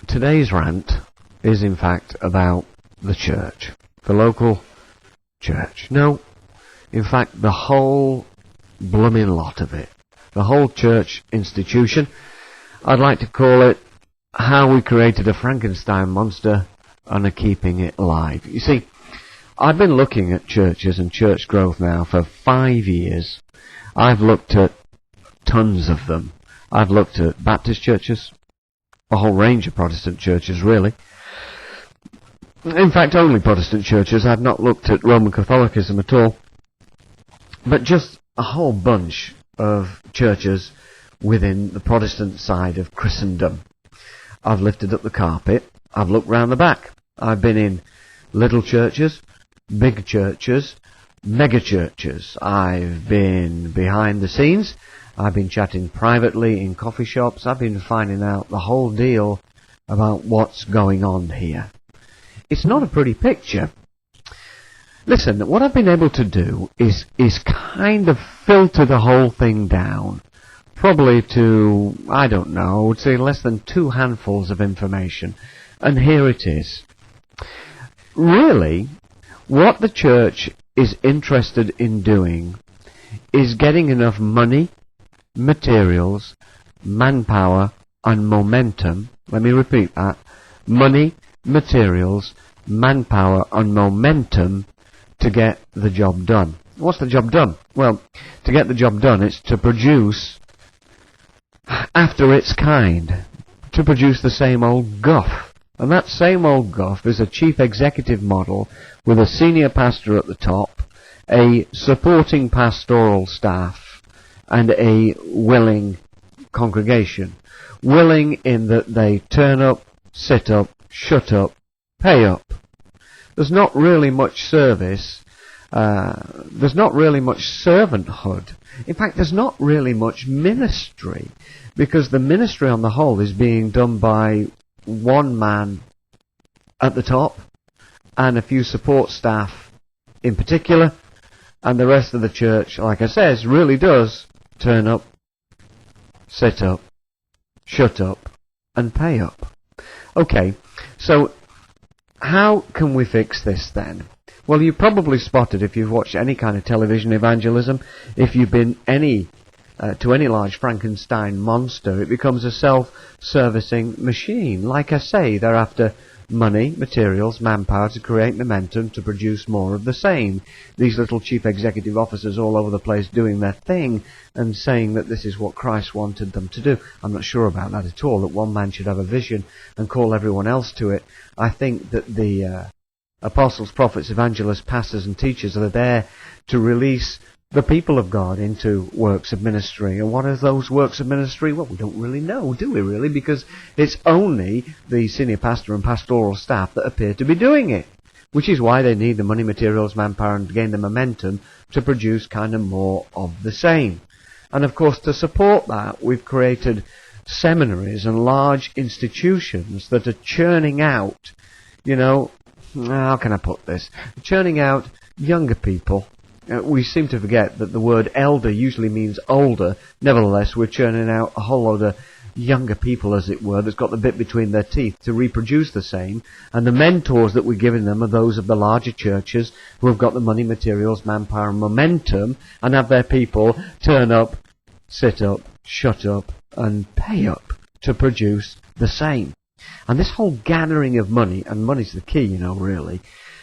Today's rant is in fact about the church, the local church. No, in fact the whole blooming lot of it, the whole church institution. I'd like to call it how we created a Frankenstein monster and are keeping it alive. You see, I've been looking at churches and church growth now for 5 years. I've looked at tons of them. I've looked at Baptist churches, a whole range of Protestant churches, really. In fact, only Protestant churches. I've not looked at Roman Catholicism at all. But just a whole bunch of churches within the Protestant side of Christendom. I've lifted up the carpet. I've looked round the back. I've been in little churches, big churches, mega churches. I've been behind the scenes. I've been chatting privately in coffee shops. I've been finding out the whole deal about what's going on here. It's not a pretty picture. Listen, what I've been able to do is kind of filter the whole thing down, probably to, I don't know, I would say less than 2 handfuls of information. And here it is. Really, what the church is interested in doing is getting enough money, materials, manpower, and momentum. Let me repeat that. Money, materials, manpower, and momentum to get the job done. What's the job done? Well, to get the job done, it's to produce after its kind, to produce the same old guff. And that same old guff is a chief executive model with a senior pastor at the top, a supporting pastoral staff, and a willing congregation. Willing in that they turn up, sit up, shut up, pay up. There's not really much service. There's not really much servanthood. In fact, there's not really much ministry, because the ministry on the whole is being done by one man at the top and a few support staff in particular, and the rest of the church, like I says, really does turn up, sit up, shut up, and pay up. Okay, so how can we fix this then? Well, you've probably spotted, if you've watched any kind of television evangelism, if you've been to any large Frankenstein monster, it becomes a self-servicing machine. Like I say, they're after money, materials, manpower to create momentum to produce more of the same. These little chief executive officers all over the place doing their thing and saying that this is what Christ wanted them to do. I'm not sure about that at all, that one man should have a vision and call everyone else to it. I think that the apostles, prophets, evangelists, pastors and teachers are there to release the people of God into works of ministry. And what are those works of ministry? Well, we don't really know, do we really? Because it's only the senior pastor and pastoral staff that appear to be doing it. Which is why they need the money, materials, manpower, and to gain the momentum to produce kind of more of the same. And of course, to support that, we've created seminaries and large institutions that are churning out, how can I put this? Churning out younger people. We seem to forget that the word elder usually means older. Nevertheless, we're churning out a whole load of younger people, as it were, that's got the bit between their teeth to reproduce the same. And the mentors that we're giving them are those of the larger churches who have got the money, materials, manpower, and momentum, and have their people turn up, sit up, shut up, and pay up to produce the same. And this whole gathering of money, and money's the key, really,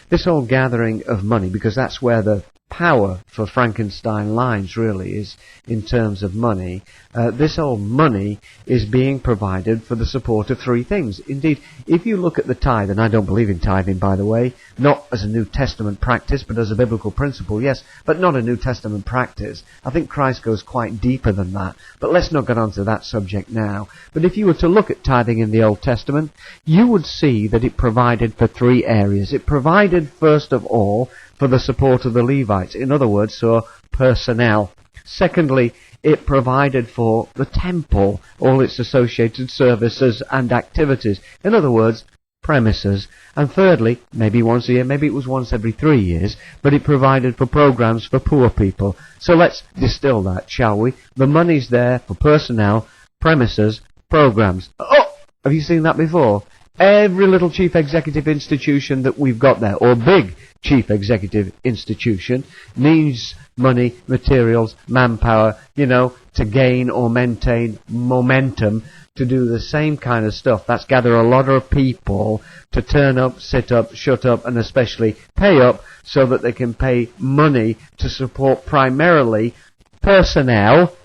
this whole gathering of money, because that's where the power for Frankenstein lines really is in terms of money. This whole money is being provided for the support of 3 things. Indeed, if you look at the tithe, and I don't believe in tithing, by the way, not as a New Testament practice, but as a biblical principle, yes, but not a New Testament practice. I think Christ goes quite deeper than that. But let's not get onto that subject now. But if you were to look at tithing in the Old Testament, you would see that it provided for 3 areas. It provided, first of all, for the support of the Levites. In other words, so personnel. Secondly, it provided for the temple, all its associated services and activities. In other words, premises. And thirdly, maybe once a year, maybe it was once every 3 years, but it provided for programs for poor people. So let's distill that, shall we? The money's there for personnel, premises, programs. Oh, have you seen that before? Every little chief executive institution that we've got there, or big chief executive institution, needs money, materials, manpower, to gain or maintain momentum to do the same kind of stuff. That's gather a lot of people to turn up, sit up, shut up, and especially pay up so that they can pay money to support primarily personnel,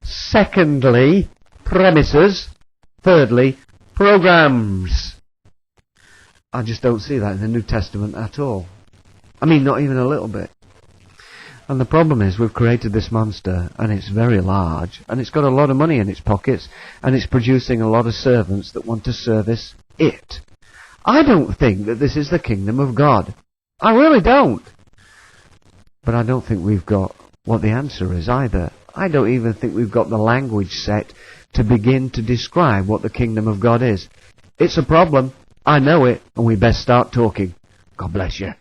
secondly, premises, thirdly, programs. I just don't see that in the New Testament at all. I mean, not even a little bit. And the problem is we've created this monster, and it's very large, and it's got a lot of money in its pockets, and it's producing a lot of servants that want to service it. I don't think that this is the kingdom of God. I really don't. But I don't think we've got what the answer is either. I don't even think we've got the language set to begin to describe what the kingdom of God is. It's a problem. I know it, and we best start talking. God bless you.